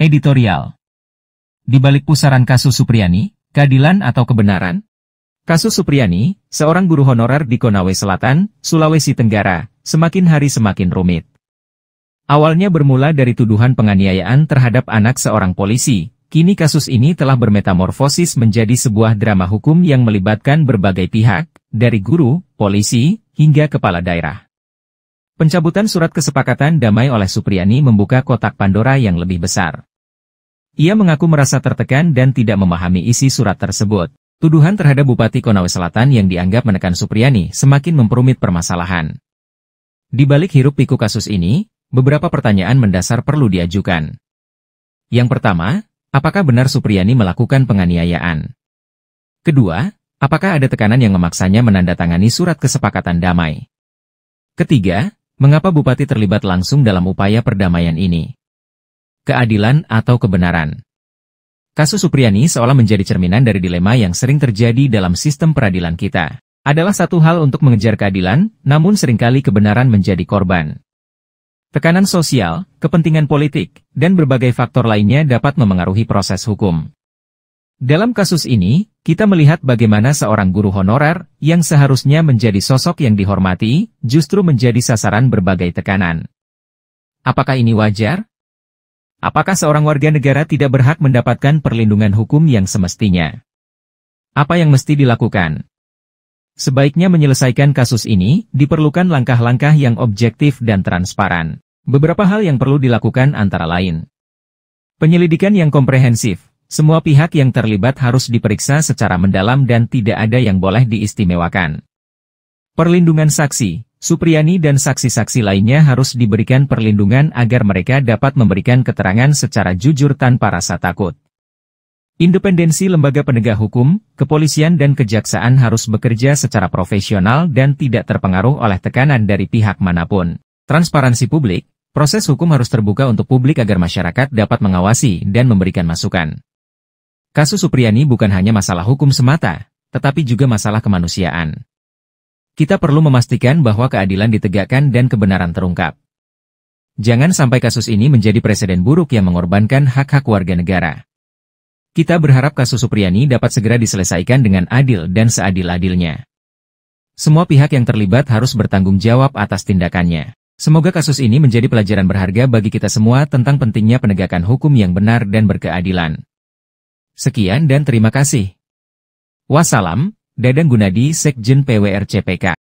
Editorial. Di balik pusaran kasus Supriyani, keadilan atau kebenaran? Kasus Supriyani, seorang guru honorer di Konawe Selatan, Sulawesi Tenggara, semakin hari semakin rumit. Awalnya bermula dari tuduhan penganiayaan terhadap anak seorang polisi, kini kasus ini telah bermetamorfosis menjadi sebuah drama hukum yang melibatkan berbagai pihak, dari guru, polisi, hingga kepala daerah. Pencabutan surat kesepakatan damai oleh Supriyani membuka kotak Pandora yang lebih besar. Ia mengaku merasa tertekan dan tidak memahami isi surat tersebut. Tuduhan terhadap Bupati Konawe Selatan yang dianggap menekan Supriyani semakin memperumit permasalahan. Di balik hiruk-pikuk kasus ini, beberapa pertanyaan mendasar perlu diajukan. Yang pertama, apakah benar Supriyani melakukan penganiayaan? Kedua, apakah ada tekanan yang memaksanya menandatangani surat kesepakatan damai? Ketiga, mengapa Bupati terlibat langsung dalam upaya perdamaian ini? Keadilan atau kebenaran? Kasus Supriyani seolah menjadi cerminan dari dilema yang sering terjadi dalam sistem peradilan kita. Adalah satu hal untuk mengejar keadilan, namun seringkali kebenaran menjadi korban. Tekanan sosial, kepentingan politik, dan berbagai faktor lainnya dapat memengaruhi proses hukum. Dalam kasus ini, kita melihat bagaimana seorang guru honorer, yang seharusnya menjadi sosok yang dihormati, justru menjadi sasaran berbagai tekanan. Apakah ini wajar? Apakah seorang warga negara tidak berhak mendapatkan perlindungan hukum yang semestinya? Apa yang mesti dilakukan? Sebaiknya menyelesaikan kasus ini, diperlukan langkah-langkah yang objektif dan transparan. Beberapa hal yang perlu dilakukan antara lain. Penyelidikan yang komprehensif. Semua pihak yang terlibat harus diperiksa secara mendalam dan tidak ada yang boleh diistimewakan. Perlindungan saksi. Supriyani dan saksi-saksi lainnya harus diberikan perlindungan agar mereka dapat memberikan keterangan secara jujur tanpa rasa takut. Independensi lembaga penegak hukum, kepolisian dan kejaksaan harus bekerja secara profesional dan tidak terpengaruh oleh tekanan dari pihak manapun. Transparansi publik, proses hukum harus terbuka untuk publik agar masyarakat dapat mengawasi dan memberikan masukan. Kasus Supriyani bukan hanya masalah hukum semata, tetapi juga masalah kemanusiaan. Kita perlu memastikan bahwa keadilan ditegakkan dan kebenaran terungkap. Jangan sampai kasus ini menjadi presiden buruk yang mengorbankan hak-hak warga negara. Kita berharap kasus Supriyani dapat segera diselesaikan dengan adil dan seadil-adilnya. Semua pihak yang terlibat harus bertanggung jawab atas tindakannya. Semoga kasus ini menjadi pelajaran berharga bagi kita semua tentang pentingnya penegakan hukum yang benar dan berkeadilan. Sekian dan terima kasih. Wassalam. Dadang Gunadi, Sekjen PWRCPK.